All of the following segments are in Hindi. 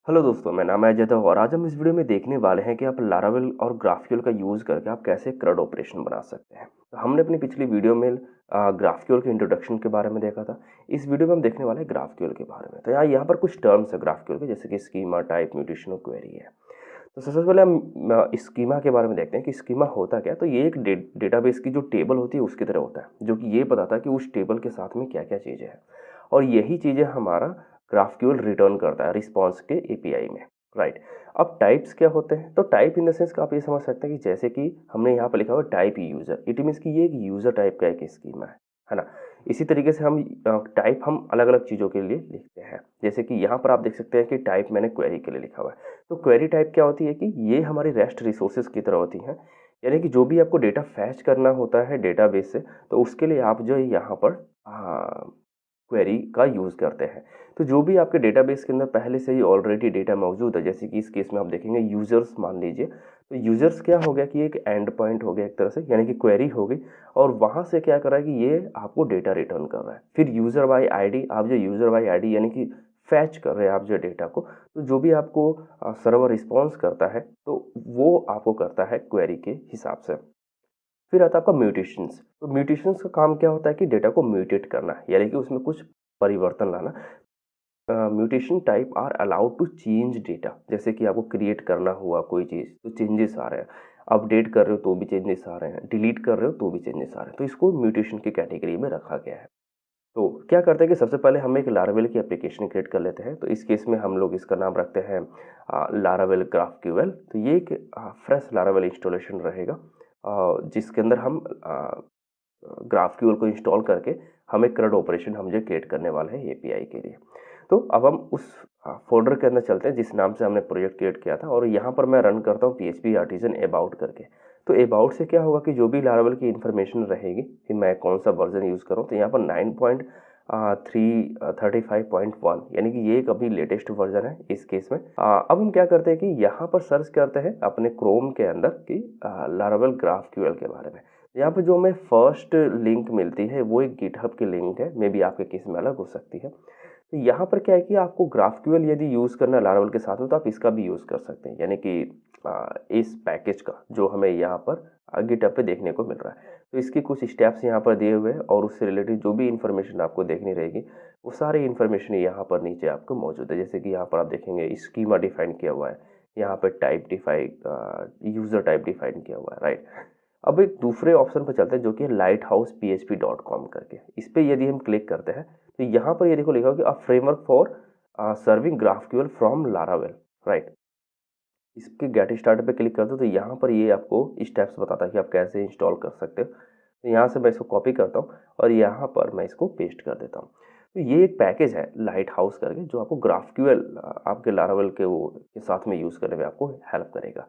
हेलो दोस्तों, मैं नाम है अजय देव और आज हम इस वीडियो में देखने वाले हैं कि आप लारावेल और ग्राफक्यूएल का यूज़ करके आप कैसे CRUD ऑपरेशन बना सकते हैं। तो हमने अपनी पिछली वीडियो में ग्राफक्यूएल के इंट्रोडक्शन के बारे में देखा था। इस वीडियो में हम देखने वाले हैं ग्राफक्यूएल के बारे में। तो यहाँ पर कुछ टर्म्स है ग्राफक्यूएल के, जैसे कि स्कीमा, टाइप, म्यूटेशन और क्वेरी है। तो सबसे पहले हम स्कीमा के बारे में देखते हैं कि स्कीमा होता क्या है। तो ये एक डेटाबेस की जो टेबल होती है उसकी तरह होता है, जो कि ये बताता है कि उस टेबल के साथ में क्या क्या चीज़ें हैं, और यही चीज़ें हमारा ग्राफक्यूएल रिटर्न करता है रिस्पॉन्स के एपीआई में। राइट। अब टाइप्स क्या होते हैं? तो टाइप इन द सेंस का आप ये समझ सकते हैं कि जैसे कि हमने यहाँ पर लिखा हुआ टाइप यूज़र, इट मीन्स कि ये एक यूज़र टाइप का एक स्कीमा है ना। इसी तरीके से हम टाइप हम अलग अलग चीज़ों के लिए लिखते हैं, जैसे कि यहाँ पर आप देख सकते हैं कि टाइप मैंने क्वेरी के लिए लिखा हुआ है। तो क्वेरी टाइप क्या होती है कि ये हमारी रेस्ट रिसोर्सेज की तरह होती हैं, यानी कि जो भी आपको डेटा फैच करना होता है डेटाबेस से, तो उसके लिए आप जो है यहाँ पर क्वेरी का यूज़ करते हैं। तो जो भी आपके डेटाबेस के अंदर पहले से ही ऑलरेडी डेटा मौजूद है, जैसे कि इस केस में आप देखेंगे यूज़र्स मान लीजिए, तो यूज़र्स क्या हो गया कि एक एंड पॉइंट हो गया एक तरह से, यानी कि क्वेरी हो गई, और वहाँ से क्या कर रहा है कि ये आपको डेटा रिटर्न कर रहा है। फिर यूज़र बाई आईडी, आप जो यूज़र बाई आईडी यानी कि फैच कर रहे हैं आप जो डेटा को, तो जो भी आपको सर्वर रिस्पॉन्स करता है तो वो आपको करता है क्वेरी के हिसाब से। फिर आता है आपका म्यूटेशंस। तो म्यूटेशंस का काम क्या होता है कि डेटा को म्यूटेट करना, यानी कि उसमें कुछ परिवर्तन लाना। Mutation type are allowed to change data, जैसे कि आपको क्रिएट करना हुआ कोई चीज़ तो चेंजेस आ रहे हैं, अपडेट कर रहे हो तो भी चेंजेस आ रहे हैं, डिलीट कर रहे हो तो भी चेंजेस आ रहे हैं, तो इसको म्यूटेशन की कैटेगरी में रखा गया है। तो क्या करते हैं कि सबसे पहले हम एक लारावेल की एप्लीकेशन क्रिएट कर लेते हैं। तो इस केस में हम लोग इसका नाम रखते हैं लारावेल ग्राफक्यूएल। तो ये एक फ्रेश लारावेल इंस्टॉलेशन रहेगा, जिसके अंदर हम ग्राफक्यूएल को इंस्टॉल करके हम एक CRUD ऑपरेशन हम जो क्रिएट करने वाले हैं एपीआई के लिए। तो अब हम उस फोल्डर के अंदर चलते हैं जिस नाम से हमने प्रोजेक्ट क्रिएट किया था, और यहाँ पर मैं रन करता हूँ PHP आर्टिजन अबाउट करके। तो अबाउट से क्या होगा कि जो भी लारावेल की इन्फॉर्मेशन रहेगी कि मैं कौन सा वर्जन यूज़ करूँ, तो यहाँ पर 9.335.1 यानी कि ये एक अभी लेटेस्ट वर्जन है इस केस में। अब हम क्या करते हैं कि यहाँ पर सर्च करते हैं अपने क्रोम के अंदर कि लारावेल ग्राफक्यूएल के बारे में। यहाँ पे जो हमें फर्स्ट लिंक मिलती है वो एक गिटहब की लिंक है, मे बी आपके केस में अलग हो सकती है। तो यहाँ पर क्या है कि आपको ग्राफक्यूएल यदि यूज़ करना है लारावेल के साथ में, तो आप इसका भी यूज़ कर सकते हैं, यानी कि इस पैकेज का जो हमें यहाँ पर गिटहब पे देखने को मिल रहा है। तो इसके कुछ स्टेप्स यहाँ पर दिए हुए हैं, और उससे रिलेटेड जो भी इन्फॉर्मेशन आपको देखनी रहेगी वो सारी इन्फॉर्मेशन यहाँ पर नीचे आपको मौजूद है। जैसे कि यहाँ पर आप देखेंगे स्कीमा डिफाइन किया हुआ है, यहाँ पर type define, user type define किया हुआ है। राइट। अब एक दूसरे ऑप्शन पर चलते हैं जो कि है lighthousepHP.com करके। इस पर यदि हम क्लिक करते हैं तो यहाँ पर ये देखो लिखा हो कि a framework for serving GraphQL from Laravel. Right. इसके गेट स्टार्ट पे क्लिक कर दो, तो यहाँ पर ये आपको स्टेप्स बताता है कि आप कैसे इंस्टॉल कर सकते हो। तो यहाँ से मैं इसको कॉपी करता हूँ और यहाँ पर मैं इसको पेस्ट कर देता हूँ। तो ये एक पैकेज है लाइट हाउस करके, जो आपको ग्राफक्यूएल आपके लारावेल के वो के साथ में यूज़ करने में आपको हेल्प करेगा।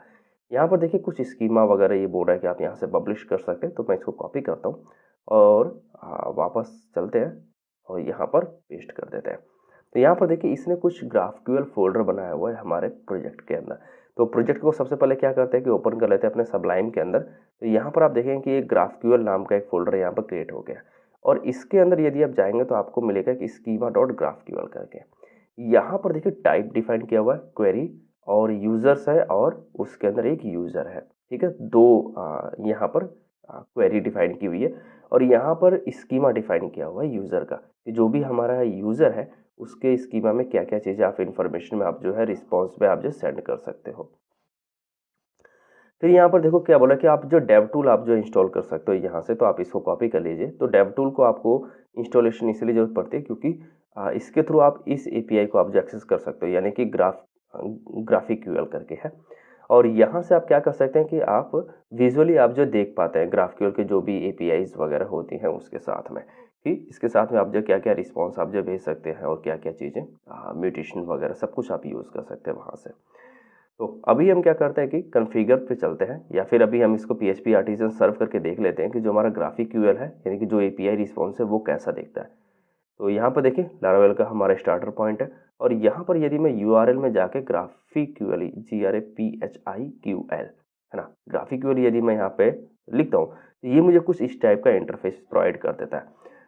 यहाँ पर देखिए कुछ स्कीमा वगैरह ये बोल रहा है कि आप यहाँ से पब्लिश कर सकते हैं, तो मैं इसको कॉपी करता हूँ और वापस चलते हैं और यहाँ पर पेस्ट कर देते हैं। तो यहाँ पर देखिए इसने कुछ ग्राफक्यूएल फोल्डर बनाया हुआ है हमारे प्रोजेक्ट के अंदर। तो प्रोजेक्ट को सबसे पहले क्या करते हैं कि ओपन कर लेते हैं अपने सबलाइम के अंदर। तो यहाँ पर आप देखेंगे कि एक ग्राफक्यूएल नाम का एक फोल्डर यहाँ पर क्रिएट हो गया, और इसके अंदर यदि आप जाएंगे तो आपको मिलेगा कि स्कीमा डॉट ग्राफक्यूएल करके। यहाँ पर देखिए टाइप डिफाइन किया हुआ है क्वेरी, और यूजर्स है, और उसके अंदर एक यूजर है। ठीक है, दो यहाँ पर क्वेरी डिफाइन की हुई है, और यहाँ पर स्कीमा डिफाइन किया हुआ है यूजर का, कि जो भी हमारा यूजर है उसके स्कीमा में क्या क्या चीज़ें आप इन्फॉर्मेशन में आप जो है रिस्पॉन्स में आप जो सेंड कर सकते हो। फिर यहाँ पर देखो क्या बोला कि आप जो डेव टूल आप जो इंस्टॉल कर सकते हो यहाँ से, तो आप इसको कॉपी कर लीजिए। तो डेव टूल को आपको इंस्टॉलेशन इसलिए जरूरत पड़ती है क्योंकि इसके थ्रू आप इस एपीआई को आप जो एक्सेस कर सकते हो, यानी कि ग्राफिक्यूएल करके है। और यहाँ से आप क्या कर सकते हैं कि आप विजुअली आप जो देख पाते हैं ग्राफक्यूएल के जो भी एपीआईज वगैरह होती हैं उसके साथ में, कि इसके साथ में आप जो क्या क्या रिस्पॉन्स आप जो भेज सकते हैं और क्या क्या चीज़ें म्यूटेशन वगैरह सब कुछ आप यूज़ कर सकते हैं वहाँ से। तो अभी हम क्या करते हैं कि कॉन्फ़िगर पे चलते हैं, या फिर अभी हम इसको पीएचपी आर्टिजन सर्व करके देख लेते हैं कि जो हमारा ग्राफिक्यूएल है, यानी कि जो एपीआई रिस्पॉन्स है वो कैसा दिखता है। तो यहाँ पर देखिए लारावेल का हमारा स्टार्टर पॉइंट है, और यहाँ पर यदि मैं यूआरएल में जाके ग्राफिक्यूएल GRAPHIQL है ना, ग्राफिक्यूएल यदि मैं यहाँ पे लिखता हूँ तो ये मुझे कुछ इस टाइप का इंटरफेस प्रोवाइड कर देता है।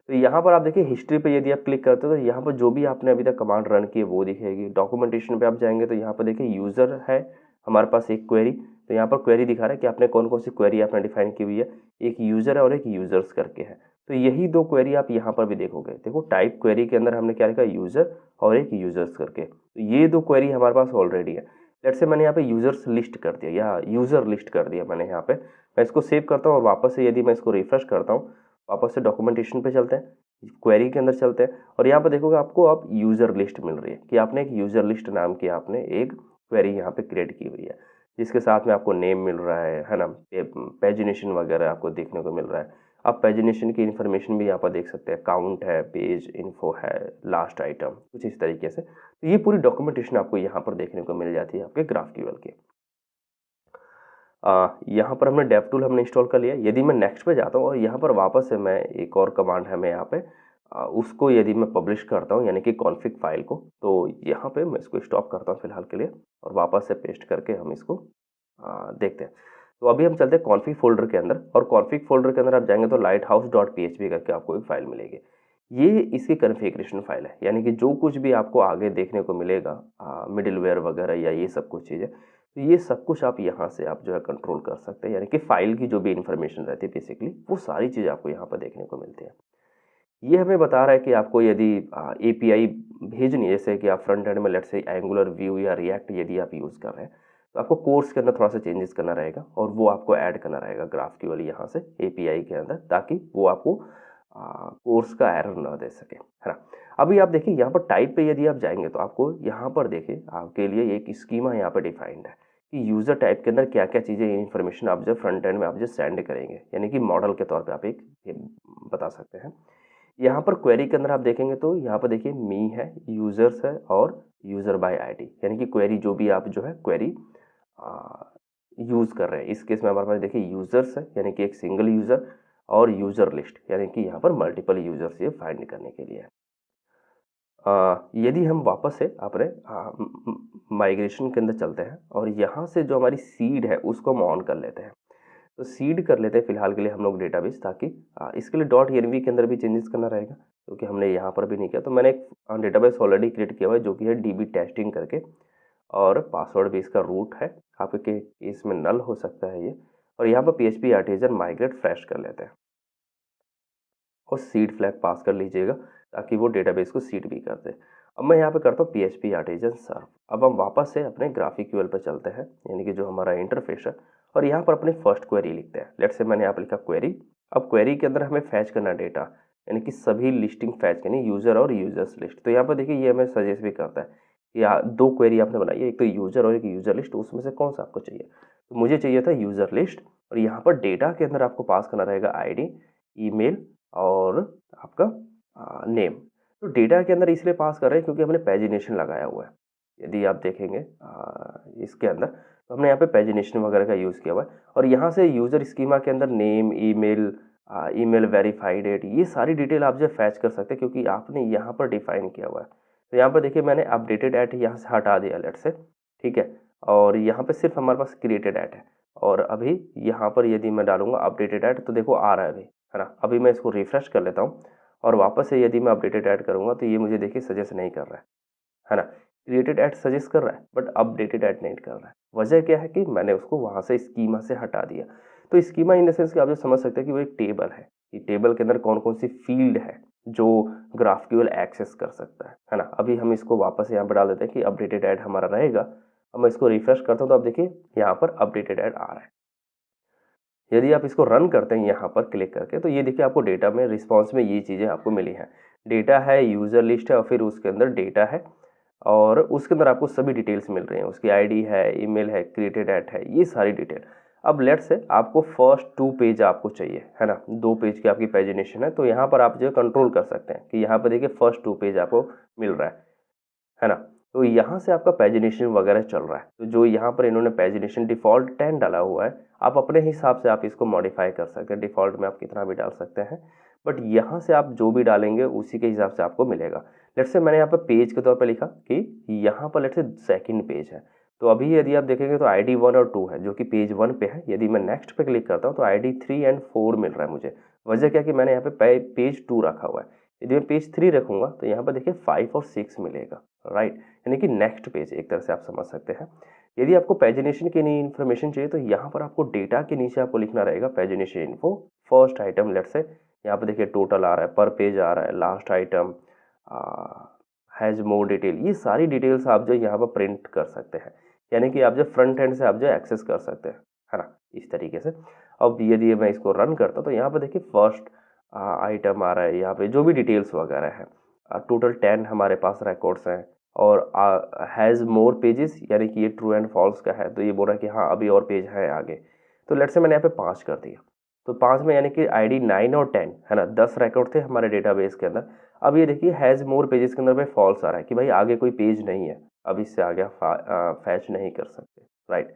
तो यहाँ पर आप देखिए हिस्ट्री पे यदि आप क्लिक करते हो तो यहाँ पर जो भी आपने अभी तक कमांड रन की है वो दिखेगी। डॉक्यूमेंटेशन पे आप जाएंगे तो यहाँ पर देखिए यूज़र है हमारे पास एक क्वेरी, तो यहाँ पर क्वेरी दिखा रहा है कि आपने कौन कौन सी क्वेरी आपने डिफाइन की हुई है। एक यूज़र है और एक यूज़र्स करके है, तो यही दो क्वेरी आप यहाँ पर भी देखोगे। देखो टाइप क्वेरी के अंदर हमने क्या लिखा, यूज़र और एक यूज़र्स करके, तो ये दो क्वेरी हमारे पास ऑलरेडी है। लेट्स से मैंने यहाँ पे यूज़र्स लिस्ट कर दिया या यूज़र लिस्ट कर दिया मैंने यहाँ पे। मैं इसको सेव करता हूँ और वापस से यदि मैं इसको रिफ्रेश करता हूँ, वापस से डॉक्यूमेंटेशन पे चलते हैं, क्वेरी के अंदर चलते हैं और यहाँ पर देखोगे आपको अब यूज़र लिस्ट मिल रही है कि आपने एक यूज़र लिस्ट नाम की आपने एक क्वेरी यहाँ पे क्रिएट की हुई है, जिसके साथ में आपको नेम मिल रहा है ना, पेजिनेशन वगैरह आपको देखने को मिल रहा है। आप पेजिनेशन की इन्फॉर्मेशन भी यहाँ पर देख सकते हैं, काउंट है, पेज इन्फो है, लास्ट आइटम, कुछ इस तरीके से। तो ये पूरी डॉक्यूमेंटेशन आपको यहाँ पर देखने को मिल जाती है आपके GraphQL के। यहाँ पर हमने डेव टूल हमने इंस्टॉल कर लिया। यदि मैं नेक्स्ट पे जाता हूँ और यहाँ पर वापस से मैं एक और कमांड है मैं यहाँ पे उसको यदि मैं पब्लिश करता हूँ यानी कि कॉन्फ़िग फाइल को, तो यहाँ पे मैं इसको स्टॉप करता हूँ फिलहाल के लिए और वापस से पेस्ट करके हम इसको देखते हैं। तो अभी हम चलते हैं कॉन्फ़िग फोल्डर के अंदर और कॉन्फ़िग फोल्डर के अंदर आप जाएंगे तो lighthouse.php करके आपको एक फाइल मिलेगी। ये इसकी कॉन्फ़िगरेशन फाइल है, यानी कि जो कुछ भी आपको आगे देखने को मिलेगा मिडलवेयर वगैरह या ये सब कुछ चीज़ें, तो ये सब कुछ आप यहाँ से आप जो है कंट्रोल कर सकते हैं, यानी कि फाइल की जो भी इन्फॉर्मेशन रहती है बेसिकली वो सारी चीज़ें आपको यहाँ पर देखने को मिलती है। ये हमें बता रहा है कि आपको यदि एपीआई भेजनी है, जैसे कि आप फ्रंट एंड में लेट्स से एंगुलर व्यू या रिएक्ट यदि आप यूज़ कर रहे हैं, तो आपको कोर्स के अंदर थोड़ा सा चेंजेस करना रहेगा और वो आपको ऐड करना रहेगा GraphQL यहाँ से एपीआई के अंदर, ताकि वो आपको कोर्स का एरर ना दे सके, है ना। अभी आप देखिए यहाँ पर टाइप पे यदि आप जाएंगे तो आपको यहाँ पर देखिए आपके लिए एक स्कीमा यहाँ पर डिफाइंड है कि यूज़र टाइप के अंदर क्या क्या चीज़ें इन्फॉर्मेशन आप जो फ्रंट एंड में आप जो सेंड करेंगे, यानी कि मॉडल के तौर पे आप एक बता सकते हैं। यहाँ पर क्वेरी के अंदर आप देखेंगे तो यहाँ पर देखिए मी है, यूज़र्स है और यूज़र बाय आईडी, यानी कि क्वेरी जो भी आप जो है क्वेरी यूज़ कर रहे हैं। इस केस में हमारे पास देखिए यूज़र्स है यानी कि एक सिंगल यूज़र और यूज़र लिस्ट यानी कि यहाँ पर मल्टीपल यूज़र्स ये फाइंड करने के लिए है। यदि हम वापस से अपने माइग्रेशन के अंदर चलते हैं और यहाँ से जो हमारी सीड है उसको हम ऑन कर लेते हैं, तो सीड कर लेते हैं फिलहाल के लिए हम लोग डेटाबेस, ताकि इसके लिए .env के अंदर भी चेंजेस करना रहेगा क्योंकि हमने यहाँ पर भी नहीं किया। तो मैंने एक डेटाबेस ऑलरेडी क्रिएट किया हुआ है जो कि है DB टेस्टिंग करके, और पासवर्ड भी इसका रूट है, आपके केस में नल हो सकता है ये। और यहाँ पर PHP आर्टिजन माइग्रेट फ्रेश कर लेते हैं और सीड फ्लैग पास कर लीजिएगा ताकि वो डेटाबेस को सीड भी कर दे। अब मैं यहाँ पे करता हूँ PHP आर्टिजन सर्व। अब हम वापस से अपने GraphQL पर चलते हैं, यानी कि जो हमारा इंटरफेस है, और यहाँ पर अपनी फर्स्ट क्वेरी लिखते हैं। लेट्स से मैंने यहाँ पर लिखा क्वेरी। अब क्वेरी के अंदर हमें फैच करना डेटा, यानी कि सभी लिस्टिंग फैच करनी, यूज़र और यूज़र्स लिस्ट। तो यहाँ पर देखिए ये हमें सजेस्ट भी करता है कि दो क्वेरी आपने बनाई है, एक तो यूज़र और एक यूज़र लिस्ट, उसमें से कौन सा आपको चाहिए। तो मुझे चाहिए था यूज़र लिस्ट, और यहाँ पर डेटा के अंदर आपको पास करना रहेगा ID, ईमेल और आपका नेम। तो डेटा के अंदर इसलिए पास कर रहे हैं क्योंकि हमने पेजिनेशन लगाया हुआ है। यदि आप देखेंगे इसके अंदर तो हमने यहाँ पे पेजिनेशन वगैरह का यूज़ किया हुआ है, और यहाँ से यूज़र स्कीमा के अंदर name, email, email verified date, ये सारी डिटेल आप जो फैच कर सकते हैं क्योंकि आपने यहाँ पर डिफाइन किया हुआ है। तो यहाँ पर देखिए मैंने अपडेटेड एट यहाँ से हटा दिया लेट से, ठीक है, और यहाँ पे सिर्फ हमारे पास क्रिएटेड एट है। और अभी यहाँ पर यदि मैं डालूंगा अपडेटेड एट तो देखो आ रहा है अभी, है ना। अभी मैं इसको रिफ्रेश कर लेता हूँ और वापस से यदि मैं अपडेटेड ऐड करूँगा तो ये मुझे देखिए सजेस्ट नहीं कर रहा है ना। क्रिएटेड ऐड सजेस्ट कर रहा है बट अपडेटेड ऐड नहीं कर रहा है। वजह क्या है कि मैंने उसको वहाँ से स्कीमा से हटा दिया। तो स्कीमा इन द सेंस कि आप जो समझ सकते हैं कि वो एक टेबल है कि टेबल के अंदर कौन कौन सी फील्ड है जो GraphQL एक्सेस कर सकता है ना। अभी हम इसको वापस यहाँ पर डाल देते हैं कि अपडेटेड ऐड हमारा रहेगा। अब मैं इसको रिफ्रेश करता हूँ तो आप देखिए यहाँ पर अपडेटेड ऐड आ रहा है। यदि आप इसको रन करते हैं यहाँ पर क्लिक करके तो ये देखिए आपको डेटा में रिस्पॉन्स में ये चीज़ें आपको मिली हैं। डेटा है, यूज़र लिस्ट है और फिर उसके अंदर डेटा है, और उसके अंदर आपको सभी डिटेल्स मिल रही हैं। उसकी ID है, ईमेल है, क्रिएटेड एट है, ये सारी डिटेल। अब लेट्स से आपको फर्स्ट 2 पेज आपको चाहिए, है ना, 2 पेज की आपकी पेजिनेशन है, तो यहाँ पर आप जो कंट्रोल कर सकते हैं कि यहाँ पर देखिए फर्स्ट 2 पेज आपको मिल रहा है ना। तो यहाँ से आपका पेजिनेशन वगैरह चल रहा है। तो जो यहाँ पर इन्होंने पेजिनेशन डिफ़ॉल्ट 10 डाला हुआ है, आप अपने हिसाब से आप इसको मॉडिफाई कर सकते हैं। डिफ़ॉल्ट में आप कितना भी डाल सकते हैं, बट यहाँ से आप जो भी डालेंगे उसी के हिसाब से आपको मिलेगा। लेट्स से मैंने यहाँ पर पेज के तौर पे लिखा कि यहाँ पर लेट्स से सेकंड पेज है, तो अभी यदि आप देखेंगे तो ID 1 और 2 है जो कि पेज 1 पे है। यदि मैं नेक्स्ट पे क्लिक करता हूँ तो ID 3 एंड 4 मिल रहा है मुझे, वजह क्या कि मैंने यहाँ पे पेज 2 रखा हुआ है। यदि मैं पेज 3 रखूँगा तो यहाँ पर देखिए 5 और 6 मिलेगा, राइट, यानी कि नेक्स्ट पेज एक तरह से आप समझ सकते हैं। यदि आपको पैजिनेशन की नई इन्फॉर्मेशन चाहिए तो यहाँ पर आपको डेटा के नीचे आपको लिखना रहेगा pagination info first item. Let's say यहाँ पे देखिए टोटल आ रहा है, पर पेज आ रहा है, last item, has more detail, ये सारी डिटेल्स आप जो यहाँ पर प्रिंट कर सकते हैं, यानी कि आप जो फ्रंट एंड से आप जो एक्सेस कर सकते हैं, है ना, इस तरीके से। अब यदि मैं इसको रन करता हूँ तो यहाँ पर देखिए फर्स्ट आइटम आ रहा है, यहाँ पे जो भी डिटेल्स वगैरह है, टोटल 10 हमारे पास रिकॉर्ड्स हैं और हैज़ मोर पेजेस, यानी कि ये ट्रू एंड फॉल्स का है, तो ये बोल रहा है कि हाँ अभी और पेज है आगे। तो लेट्स से मैंने यहाँ पे 5 कर दिया, तो 5 में यानी कि आईडी 9 और 10 है ना, 10 रिकॉर्ड थे हमारे डेटाबेस के अंदर। अब ये देखिए हैज़ मोर पेजेस के अंदर में फॉल्स आ रहा है कि भाई आगे कोई पेज नहीं है, अब इससे आगे फैच नहीं कर सकते, राइट।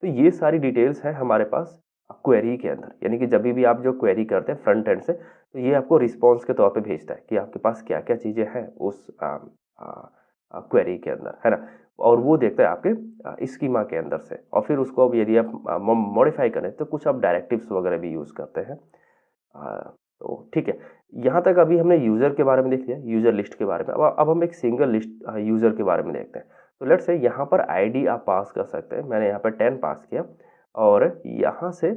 तो ये सारी डिटेल्स हैं हमारे पास क्वेरी के अंदर, यानी कि जब भी आप जो क्वेरी करते हैं फ्रंट एंड से, तो ये आपको रिस्पॉन्स के तौर पे भेजता है कि आपके पास क्या क्या चीज़ें हैं उस क्वेरी के अंदर, है ना, और वो देखता है आपके स्कीमा के अंदर से, और फिर उसको अब यदि आप मॉडिफाई करें तो कुछ आप डायरेक्टिव्स वगैरह भी यूज़ करते हैं। तो ठीक है, यहाँ तक अभी हमने यूज़र के बारे में देख लिया, यूज़र लिस्ट के बारे में। अब हम एक सिंगल लिस्ट यूज़र के बारे में देखते हैं। तो लेट्स से यहाँ पर आईडी आप पास कर सकते हैं, मैंने यहाँ पर 10 पास किया और यहाँ से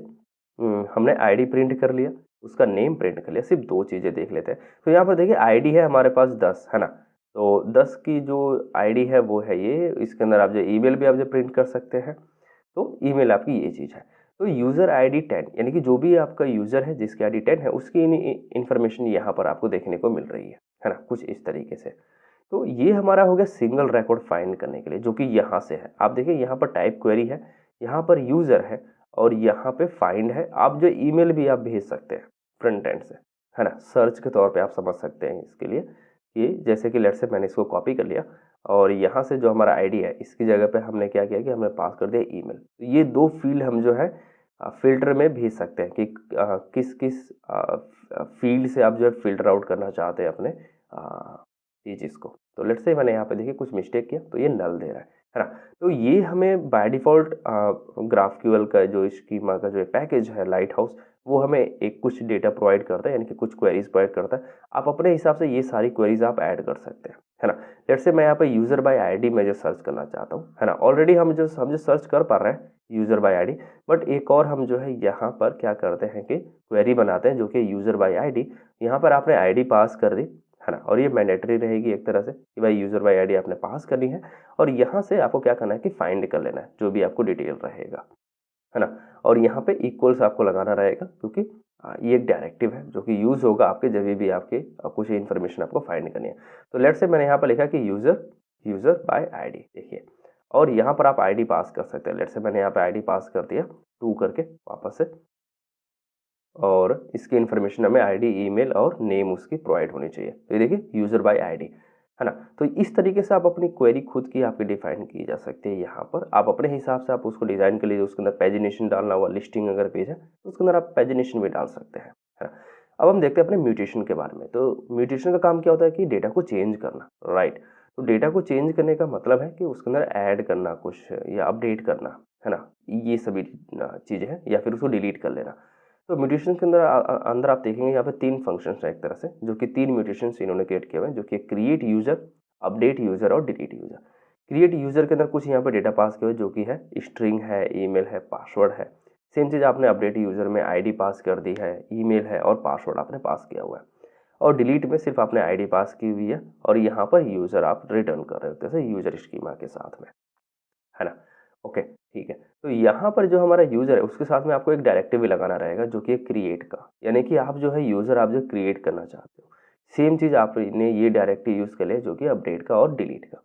हमने आईडी प्रिंट कर लिया, उसका नेम प्रिंट कर लिया। सिर्फ 2 चीज़ें देख लेते हैं। तो यहाँ पर देखिए आईडी है हमारे पास 10, है ना, तो 10 की जो आईडी है वो है ये, इसके अंदर आप जो ईमेल भी आप जो प्रिंट कर सकते हैं, तो ईमेल आपकी ये चीज़ है। तो यूज़र आईडी 10, यानी कि जो भी आपका यूज़र है जिसकी आईडी 10 है उसकी इन्फॉर्मेशन यहाँ पर आपको देखने को मिल रही है ना, कुछ इस तरीके से। तो ये हमारा हो गया सिंगल रिकॉर्ड फाइंड करने के लिए, जो कि यहाँ से है। आप देखिए यहाँ पर टाइप क्वेरी है, यहाँ पर यूज़र है और यहाँ पे फाइंड है। आप जो ईमेल भी आप भेज सकते हैं फ्रंट एंड से, है ना, सर्च के तौर पे आप समझ सकते हैं इसके लिए कि जैसे कि लेट्स से मैंने इसको कॉपी कर लिया और यहाँ से जो हमारा आईडी है इसकी जगह पे हमने क्या किया कि हमने पास कर दिया ईमेल। तो ये 2 फील्ड हम जो है फ़िल्टर में भेज सकते हैं कि किस किस फील्ड से आप जो है फ़िल्टर आउट करना चाहते हैं अपने चीज़ को। तो लेट्स से मैंने यहाँ पे देखिए कुछ मिस्टेक किया तो ये नल दे रहा है ना। तो ये हमें बाय डिफ़ॉल्ट ग्राफक्यूएल का जो स्कीमा का जो पैकेज है लाइट हाउस, वो हमें एक कुछ डेटा प्रोवाइड करता है, यानी कि कुछ क्वेरीज प्रोवाइड करता है। आप अपने हिसाब से ये सारी क्वेरीज आप ऐड कर सकते हैं, है ना। लेट्स से मैं यहाँ पे यूज़र बाय आईडी में जो सर्च करना चाहता हूँ, है ना, ऑलरेडी हम जो सर्च कर पा रहे हैं यूज़र बाय आईडी, बट एक और हम जो है यहाँ पर क्या करते हैं कि क्वेरी बनाते हैं जो कि यूज़र बाय आईडी। यहाँ पर आपने आईडी पास कर दी, है ना, और ये मैंडेटरी रहेगी एक तरह से कि भाई यूज़र बाय आईडी आपने पास करनी है और यहाँ से आपको क्या करना है कि फाइंड कर लेना है जो भी आपको डिटेल रहेगा, है ना। और यहाँ पे इक्वल्स आपको लगाना रहेगा क्योंकि ये एक डायरेक्टिव है जो कि यूज़ होगा आपके जब भी आपके कुछ इन्फॉर्मेशन आपको फाइंड करनी है। तो लेट्स से मैंने यहाँ पर लिखा कि यूज़र बाय आईडी, देखिए, और यहाँ पर आप आईडी पास कर सकते हैं। लेट्स से मैंने यहाँ पे आईडी पास कर दिया 2 करके वापस से, और इसकी इन्फॉर्मेशन हमें आईडी, ईमेल और नेम उसकी प्रोवाइड होनी चाहिए। तो ये देखिए यूज़र बाय आईडी, है ना। तो इस तरीके से आप अपनी क्वेरी खुद की आपकी डिफाइन की जा सकती है। यहाँ पर आप अपने हिसाब से आप उसको डिज़ाइन कर लीजिए। उसके अंदर पेजिनेशन डालना हुआ, लिस्टिंग अगर पेज है तो उसके अंदर आप पेजिनेशन भी डाल सकते हैं, है ना। अब हम देखते हैं अपने म्यूटेशन के बारे में। तो म्यूटेशन का काम क्या होता है कि डेटा को चेंज करना, राइट। तो डेटा को चेंज करने का मतलब है कि उसके अंदर ऐड करना कुछ या अपडेट करना, है ना, ये सभी चीज़ें हैं, या फिर उसको डिलीट कर लेना। तो म्यूटेशन के अंदर अंदर आप देखेंगे यहाँ पे 3 फंक्शंस हैं एक तरह से, जो कि 3 म्यूटेशंस इन्होंने क्रिएट किए हुए हैं, जो कि क्रिएट यूज़र, अपडेट यूज़र और डिलीट यूज़र। क्रिएट यूज़र के अंदर कुछ यहाँ पे डेटा पास किया हुआ है जो कि है स्ट्रिंग है, ईमेल है, पासवर्ड है। सेम चीज़ आपने अपडेट यूज़र में आईडी पास कर दी है, ईमेल है और पासवर्ड आपने पास किया हुआ है। और डिलीट में सिर्फ आपने आईडी पास की हुई है और यहाँ पर यूज़र आप रिटर्न कर रहे हो जैसे यूज़र स्कीमा के साथ में, है ना। ओके, ठीक है। तो यहाँ पर जो हमारा यूज़र है उसके साथ में आपको एक डायरेक्टिव भी लगाना रहेगा जो कि है क्रिएट का, यानी कि आप जो है यूज़र आप जो क्रिएट करना चाहते हो, सेम चीज़ आपने ये डायरेक्टिव यूज़ कर लिया जो कि अपडेट का और डिलीट का।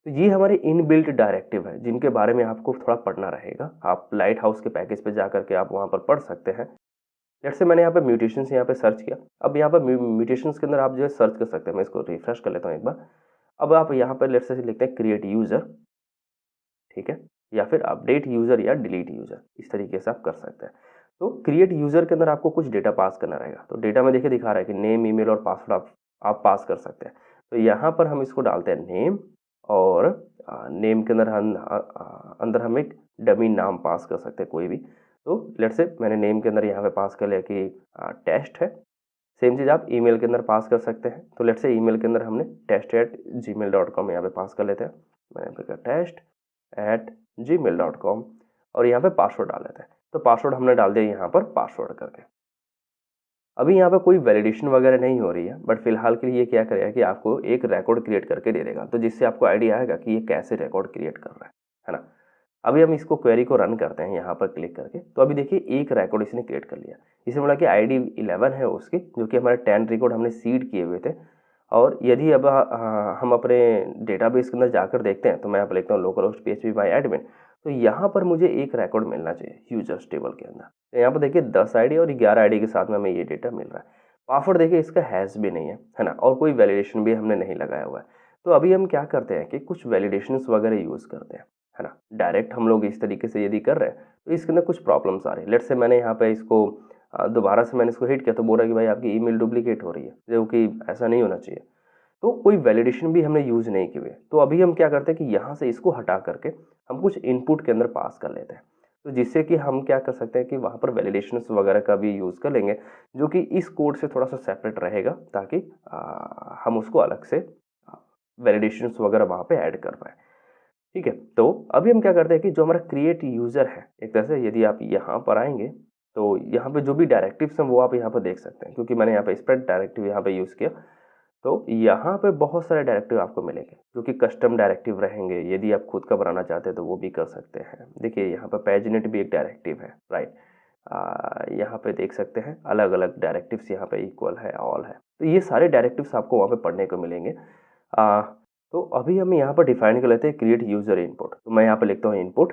तो ये हमारे इनबिल्ट डायरेक्टिव है जिनके बारे में आपको थोड़ा पढ़ना रहेगा। आप लाइट हाउस के पैकेज पे जा करके आप वहाँ पर पढ़ सकते हैं। लेट्स से मैंने यहाँ पे म्यूटेशंस यहाँ पे सर्च किया। अब यहाँ पर म्यूटेशंस के अंदर आप जो है सर्च कर सकते हैं। मैं इसको रिफ्रेश कर लेता हूँ एक बार। अब आप यहाँ पर लेट्स से लिखते हैं क्रिएट यूज़र, ठीक है, या फिर अपडेट यूज़र या डिलीट यूज़र, इस तरीके से आप कर सकते हैं। तो क्रिएट यूज़र के अंदर आपको कुछ डेटा पास करना रहेगा। तो डेटा में देखिए दिखा रहा है कि नेम, ईमेल और पासवर्ड आप पास कर सकते हैं। तो यहाँ पर हम इसको डालते हैं नेम, और नेम के अंदर हम एक डमी नाम पास कर सकते हैं कोई भी। तो लेट्स से मैंने नेम के अंदर यहाँ पे पास कर लिया कि टेस्ट है। सेम चीज़ आप ईमेल के अंदर पास कर सकते हैं। तो लेट्स से ईमेल के अंदर हमने test@gmail.com यहाँ पे पास कर लेते हैं। मैंने यहाँ पे test@gmail.com और यहाँ पे पासवर्ड डाल लेते हैं। तो पासवर्ड हमने डाल दिया यहाँ पर पासवर्ड करके। अभी यहाँ पे कोई वैलिडेशन वगैरह नहीं हो रही है, बट फिलहाल के लिए ये क्या करेगा कि आपको एक रिकॉर्ड क्रिएट करके दे देगा, तो जिससे आपको आइडिया आएगा कि ये कैसे रिकॉर्ड क्रिएट कर रहा है ना। अभी हम इसको क्वेरी को रन करते हैं यहाँ पर क्लिक करके। तो अभी देखिए एक रिकॉर्ड इसने क्रिएट कर लिया। इसे बोला कि ID 11 है उसकी, जो कि हमारे 10 रिकॉर्ड हमने सीड किए हुए थे। और यदि अब हम अपने डेटाबेस के अंदर जाकर देखते हैं, तो मैं यहाँ पर लिखता हूँ लोकलहोस्ट PHP बाय एडमिन। तो यहाँ पर मुझे एक रिकॉर्ड मिलना चाहिए यूजर्स टेबल के अंदर। तो यहाँ पर देखिए 10 ID और 11 ID के साथ में हमें ये डेटा मिल रहा है। पासवर्ड देखिए इसका हैज़ भी नहीं है ना, और कोई वैलिडेशन भी हमने नहीं लगाया हुआ है। तो अभी हम क्या करते हैं कि कुछ वैलिडेशंस वगैरह यूज़ करते हैं, है ना। डायरेक्ट हम लोग इस तरीके से यदि कर रहे हैं तो इसके अंदर कुछ प्रॉब्लम्स आ रही है। लेट्स से मैंने यहाँ पे इसको दोबारा से मैंने इसको हिट किया, तो बोल रहा है कि भाई आपकी ईमेल डुप्लीकेट हो रही है, जो कि ऐसा नहीं होना चाहिए। तो कोई वैलिडेशन भी हमने यूज़ नहीं किए हुए। तो अभी हम क्या करते हैं कि यहाँ से इसको हटा करके हम कुछ इनपुट के अंदर पास कर लेते हैं, तो जिससे कि हम क्या कर सकते हैं कि वहाँ पर वैलिडेशंस वगैरह का भी यूज़ कर लेंगे, जो कि इस कोड से थोड़ा सा सेपरेट रहेगा, ताकि हम उसको अलग से वैलिडेशंस वगैरह वहाँ पे ऐड कर पाएँ। ठीक है, तो अभी हम क्या करते हैं कि जो हमारा क्रिएट यूज़र है, एक तरह से यदि आप यहाँ पर आएंगे तो यहाँ पे जो भी डायरेक्टिव्स हैं वो आप यहाँ पर देख सकते हैं, क्योंकि मैंने यहाँ पे स्प्रेड डायरेक्टिव यहाँ पे यूज़ किया। तो यहाँ पे बहुत सारे डायरेक्टिव आपको मिलेंगे जो कि कस्टम डायरेक्टिव रहेंगे। यदि आप खुद का बनाना चाहते हैं तो वो भी कर सकते हैं। देखिए यहाँ पर पेजनेट भी एक डायरेक्टिव है, राइट। यहाँ पे देख सकते हैं अलग अलग डायरेक्टिव्स, यहाँ पे इक्वल है, ऑल है। तो ये सारे डायरेक्टिव्स आपको वहाँ पे पढ़ने को मिलेंगे। तो अभी हम यहाँ पर डिफाइन कर लेते हैं क्रिएट यूज़र इनपुट। तो मैं यहाँ पे लिखता हूँ इनपुट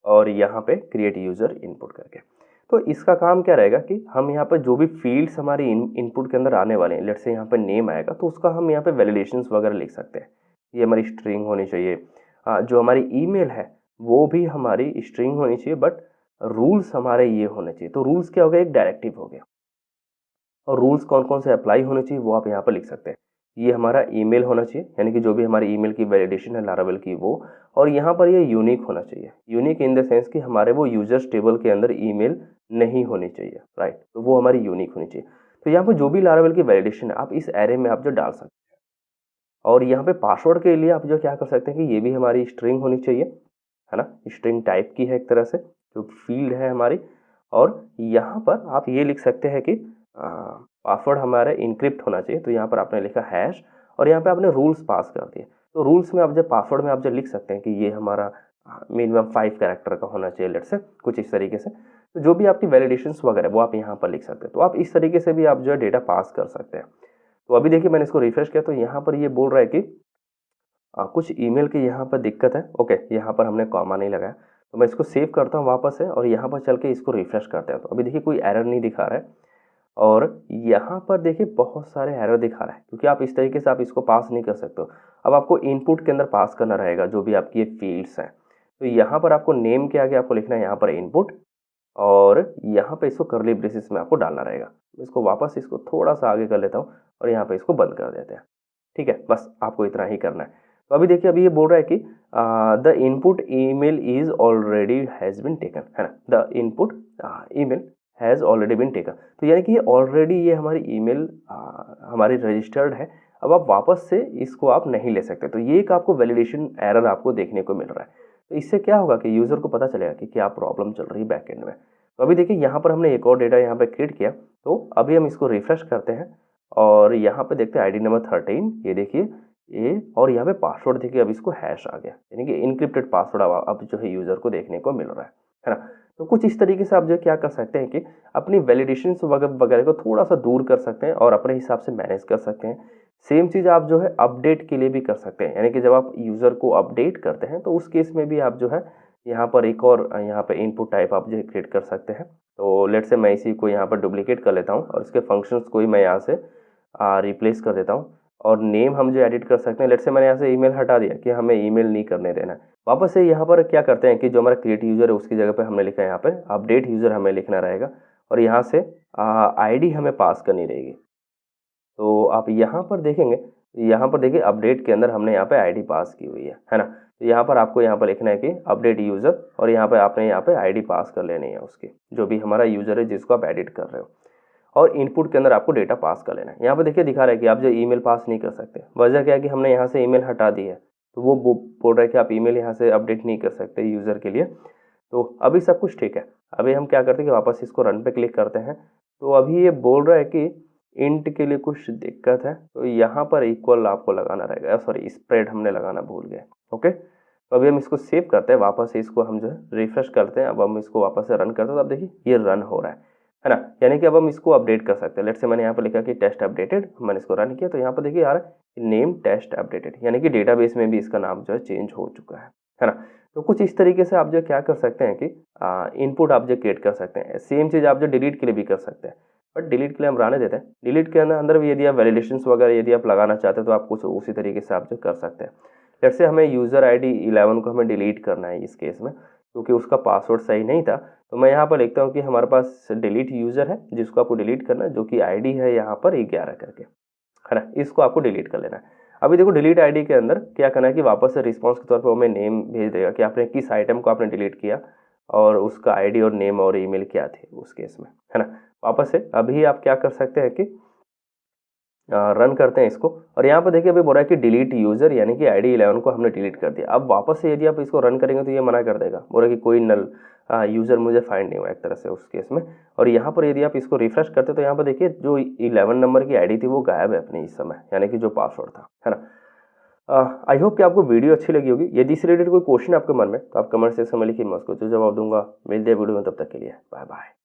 और यहाँ पे क्रिएट यूज़र इनपुट करके। तो इसका काम क्या रहेगा कि हम यहाँ पर जो भी फील्ड्स हमारी इनपुट के अंदर आने वाले हैं, लेट्स से यहाँ पर नेम आएगा, तो उसका हम यहाँ पे वैलिडेशंस वगैरह लिख सकते हैं। ये हमारी स्ट्रिंग होनी चाहिए। जो हमारी ईमेल है वो भी हमारी स्ट्रिंग होनी चाहिए, बट रूल्स हमारे ये होने चाहिए। तो रूल्स क्या हो गया, एक डायरेक्टिव हो गया, और रूल्स कौन कौन से अप्लाई होने चाहिए वो आप यहाँ पर लिख सकते हैं। ये हमारा ईमेल होना चाहिए, यानी कि जो भी हमारी ईमेल की वैलिडेशन है लारावेल की वो, और यहाँ पर ये यूनिक होना चाहिए। यूनिक इन द सेंस कि हमारे वो यूजर्स टेबल के अंदर ईमेल नहीं होनी चाहिए, राइट। तो वो हमारी यूनिक होनी चाहिए। तो यहाँ पर जो भी लारावेल की वैलिडेशन है आप इस एरे में आप जो डाल सकते हैं। और यहाँ पे पासवर्ड के लिए आप जो क्या कर सकते हैं कि ये भी हमारी स्ट्रिंग होनी चाहिए, है ना। स्ट्रिंग टाइप की है एक तरह से, जो फील्ड है हमारी। और यहाँ पर आप ये लिख सकते हैं कि पासवर्ड हमारा इनक्रिप्ट होना चाहिए। तो यहाँ पर आपने लिखा हैश, और यहाँ पे आपने रूल्स पास कर दिए। तो रूल्स में आप जब पासवर्ड में आप जब लिख सकते हैं कि ये हमारा मिनिमम 5 कैरेक्टर का होना चाहिए, लेट्स से कुछ इस तरीके से। तो जो भी आपकी वैलिडेशंस वगैरह वो आप यहाँ पर लिख सकते हैं। तो आप इस तरीके से भी आप जो है डेटा पास कर सकते हैं। तो अभी देखिए मैंने इसको रिफ्रेश किया, तो यहाँ पर ये बोल रहा है कि कुछ ईमेल की यहाँ पर दिक्कत है। ओके, यहाँ पर हमने कॉमा नहीं लगाया, तो मैं इसको सेव करता हूँ वापस से, और यहाँ पर चल के इसको रिफ्रेश करते हैं। तो अभी देखिए कोई एरर नहीं दिखा रहा है, और यहाँ पर देखिए बहुत सारे एरर दिखा रहा है, क्योंकि आप इस तरीके से आप इसको पास नहीं कर सकते हो। अब आपको इनपुट के अंदर पास करना रहेगा जो भी आपकी ये फील्ड्स हैं। तो यहाँ पर आपको नेम के आगे आपको लिखना है यहाँ पर इनपुट, और यहाँ पे इसको कर्ली ब्रेसेस में आपको डालना रहेगा। इसको वापस इसको थोड़ा सा आगे कर लेता हूँ, और यहाँ पे इसको बंद कर देते हैं। ठीक है, बस आपको इतना ही करना है। तो अभी देखिए अभी ये बोल रहा है कि the input email is already has been taken, है ना। The input email has already been taken. तो यानी कि ये ऑलरेडी ये हमारी ईमेल हमारी रजिस्टर्ड है। अब आप वापस से इसको आप नहीं ले सकते। तो ये एक आपको वैलिडेशन एरर आपको देखने को मिल रहा है। तो इससे क्या होगा कि यूज़र को पता चलेगा कि क्या प्रॉब्लम चल रही है बैकएंड में। तो अभी देखिए यहाँ पर हमने एक और डेटा यहाँ पे क्रिएट किया। तो अभी हम इसको रिफ्रेश करते हैं, और यहाँ पे देखते हैं ID नंबर 13, ये देखिए ये, और यहाँ पे पासवर्ड देखिए अब इसको हैश आ गया, यानी कि इनक्रिप्टेड पासवर्ड अब जो है यूज़र को देखने को मिल रहा है ना। तो कुछ इस तरीके से आप जो क्या कर सकते हैं कि अपनी वैलिडेशंस वगैरह को थोड़ा सा दूर कर सकते हैं और अपने हिसाब से मैनेज कर सकते हैं। सेम चीज़ आप जो है अपडेट के लिए भी कर सकते हैं, यानी कि जब आप यूज़र को अपडेट करते हैं तो उस केस में भी आप जो है यहाँ पर एक और यहाँ पे इनपुट टाइप आप जो है क्रिएट कर सकते हैं। तो लेट्स से मैं इसी को यहाँ पर डुप्लीकेट कर लेता हूँ, और इसके फंक्शंस को ही मैं यहाँ से रिप्लेस कर देता हूँ। और नेम हम जो एडिट कर सकते हैं, लेट्स से मैंने यहाँ से ईमेल हटा दिया कि हमें ईमेल नहीं करने देना है। वापस से यहाँ पर क्या करते हैं कि जो हमारा क्रिएट यूज़र है उसकी जगह पे हमने लिखा है यहाँ पे अपडेट यूज़र हमें लिखना रहेगा, और यहाँ से ID हमें पास करनी रहेगी। तो आप यहाँ पर देखेंगे यहाँ पर देखिए अपडेट के अंदर हमने यहाँ पे आईडी पास की हुई है ना। तो यहाँ पर आपको यहाँ पर लिखना है कि अपडेट यूज़र, और यहाँ पे आपने यहाँ पे आईडी पास कर लेनी है उसकी, जो भी हमारा यूज़र है जिसको आप एडिट कर रहे हो, और इनपुट के अंदर आपको डेटा पास कर लेना है। यहाँ पे देखिए दिखा रहा है कि आप जो ईमेल पास नहीं कर सकते, वजह क्या है कि हमने यहाँ से ईमेल हटा दी है, तो वो बोल रहा है कि आप ईमेल यहाँ से अपडेट नहीं कर सकते यूज़र के लिए। तो अभी सब कुछ ठीक है। अभी हम क्या करते हैं कि वापस इसको रन पे क्लिक करते हैं। तो अभी ये बोल रहा है कि इंट के लिए कुछ दिक्कत है, तो यहाँ पर इक्वल आपको लगाना रहेगा, सॉरी स्प्रेड हमने लगाना भूल गए। ओके, तो अभी हम इसको सेव करते हैं, वापस से इसको हम जो है रिफ्रेश करते हैं। अब हम इसको वापस से रन करते हैं, तो अब देखिए ये रन हो रहा है ना। यानी कि अब हम इसको अपडेट कर सकते हैं। लेट्स से मैंने यहाँ पर लिखा कि टेस्ट अपडेटेड, मैंने इसको रन किया, तो यहाँ पर देखिए आ रहा है नेम टेस्ट अपडेटेड, यानी कि डेटाबेस में भी इसका नाम जो है चेंज हो चुका है ना। तो कुछ इस तरीके से आप जो क्या कर सकते हैं कि इनपुट आप जो क्रिएट कर सकते हैं। सेम चीज़ आप जो डिलीट के लिए भी कर सकते हैं, बट डिलीट के लिए हम रहने देते हैं। डिलीट के अंदर भी यदि आप वैलिडेशंस वगैरह यदि आप लगाना चाहते हैं तो आप कुछ उसी तरीके से आप जो कर सकते हैं। जैसे हमें यूज़र ID 11 को हमें डिलीट करना है इस केस में, क्योंकि उसका पासवर्ड सही नहीं था। तो मैं यहाँ पर लिखता हूँ कि हमारे पास डिलीट यूज़र है जिसको आपको डिलीट करना है, जो कि ID है यहाँ पर 11 करके, है ना। इसको आपको डिलीट कर लेना है। अभी देखो डिलीट ID के अंदर क्या करना है कि वापस से रिस्पॉन्स के तौर पर हमें नेम भेज देगा कि आपने किस आइटम को आपने डिलीट किया, और उसका ID और नेम और ईमेल क्या थे उस केस में, है ना। वापस से अभी आप क्या कर सकते हैं कि रन करते हैं इसको, और यहाँ पर देखिए अभी बोल रहा है कि डिलीट यूज़र, यानी कि ID 11 को हमने डिलीट कर दिया। अब वापस से यदि आप इसको रन करेंगे तो ये मना कर देगा, बोल रहा है कि कोई नल यूज़र मुझे फाइंड नहीं हुआ एक तरह से उस केस में। और यहाँ पर यदि आप इसको रिफ्रेश करते तो यहाँ पर देखिए जो 11 नंबर की ID थी वो गायब है अपनी इस समय, यानी कि जो पासवर्ड था, है ना। आई होप कि आपको वीडियो अच्छी लगी होगी। यदि इससे रिलेटेड कोई क्वेश्चन आपके मन में तो आप कमेंट सेक्शन में लिखिए, मैं उसको जो जवाब दूंगा। मिलते हैं वीडियो में, तब तक के लिए बाय बाय।